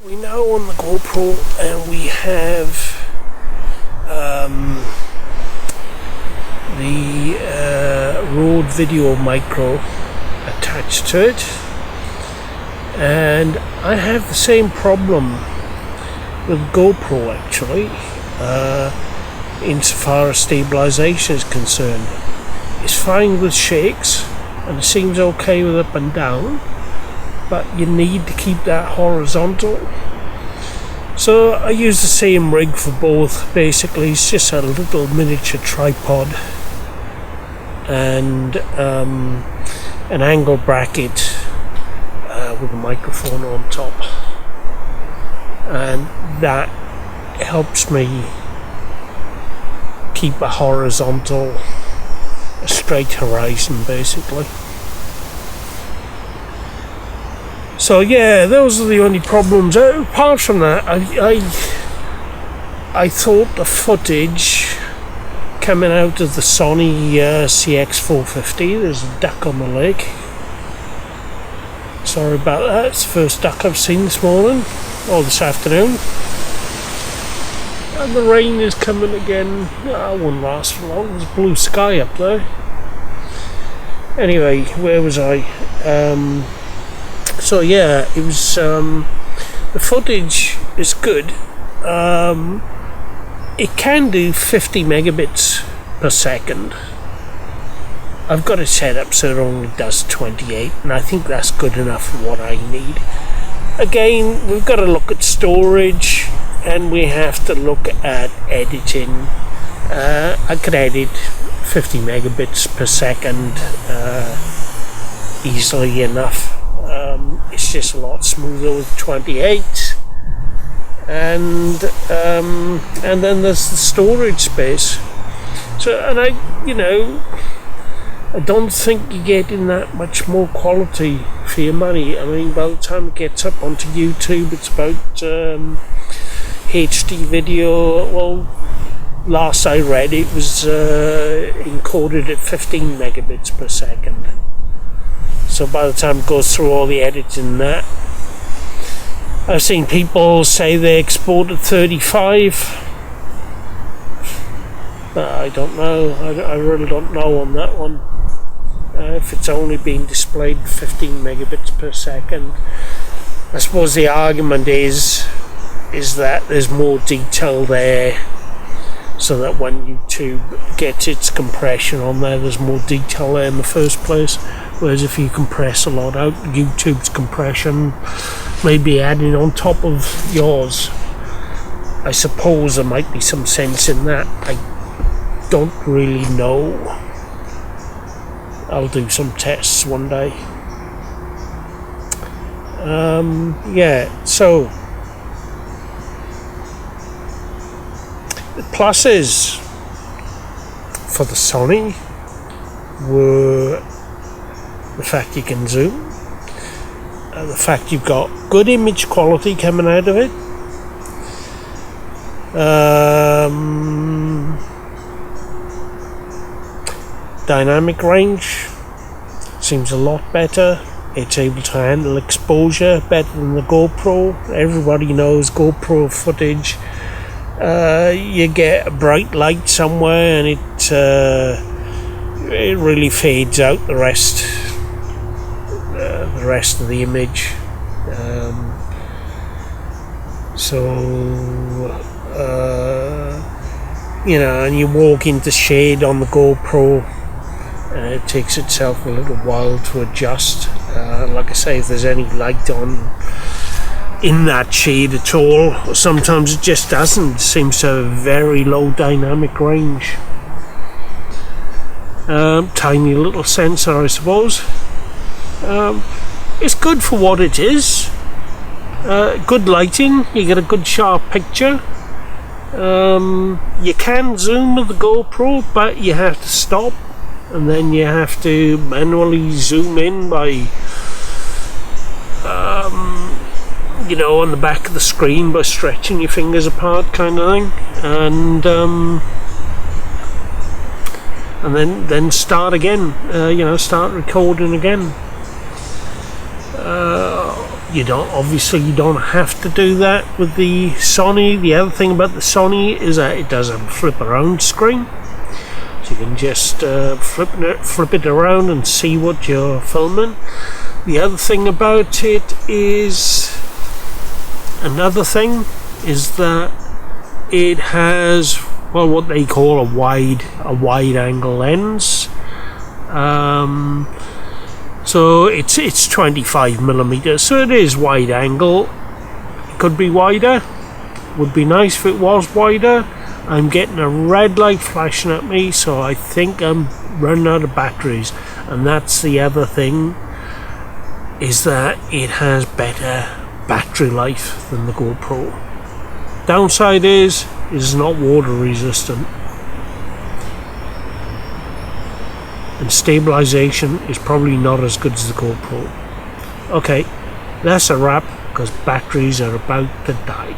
We now on the GoPro, and we have the Rode Video Micro attached to it, and I have the same problem with GoPro actually, insofar as stabilization is concerned. It's fine with shakes and it seems okay with up and down, but you need to keep that horizontal. So I use the same rig for both. Basically it's just a little miniature tripod and an angle bracket with a microphone on top, and that helps me keep a horizontal, a straight horizon basically. So yeah, those are the only problems. Apart from that, I thought the footage coming out of the Sony CX450, there's a duck on the lake. Sorry about that, it's the first duck I've seen this morning, or this afternoon. And the rain is coming again. It won't last for long, there's blue sky up there. Anyway, where was I? So yeah, it was the footage is good. It can do 50 megabits per second. I've got it set up so it only does 28, and I think that's good enough for what I need. Again, we've got to look at storage, and we have to look at editing. I could edit 50 megabits per second easily enough. It's just a lot smoother with 28, and then there's the storage space. So, and I don't think you're getting that much more quality for your money. I mean, by the time it gets up onto YouTube, it's about HD video. Well, last I read, it was encoded at 15 megabits per second. So by the time it goes through all the editing and that, I've seen people say they export at 35. But I don't know. I really don't know on that one. If it's only being displayed 15 megabits per second. I suppose the argument is that there's more detail there, so that when YouTube gets its compression on there, there's more detail there in the first place. Whereas if you compress a lot out, YouTube's compression may be adding on top of yours. I suppose there might be some sense in that. I don't really know. I'll do some tests one day. Yeah, so the pluses for the Sony were the fact you can zoom, the fact you've got good image quality coming out of it, dynamic range seems a lot better. It's able to handle exposure better than the GoPro. Everybody knows GoPro footage, you get a bright light somewhere and it really fades out the rest of the image. And you walk into shade on the GoPro It takes itself a little while to adjust. Like I say, if there's any light on in that shade at all, sometimes it just doesn't. It seems to have a very low dynamic range. Tiny little sensor, I suppose. It's good for what it is. Good lighting, you get a good sharp picture. You can zoom with the GoPro, but you have to stop, and then you have to manually zoom in by, you know, on the back of the screen by stretching your fingers apart, kind of thing, and then start again. You know, start recording again. You don't have to do that with the Sony. The other thing about the Sony is that it does a flip around screen, so you can just flip it around and see what you're filming. The other thing about it is that it has, well, what they call a wide angle lens. So it's 25mm, so it is wide angle. It could be wider. Would be nice if it was wider. I'm getting a red light flashing at me, so I think I'm running out of batteries. And that's the other thing, is that it has better battery life than the GoPro. Downside is it's not water resistant. And stabilization is probably not as good as the GoPro. Okay, that's a wrap, because batteries are about to die.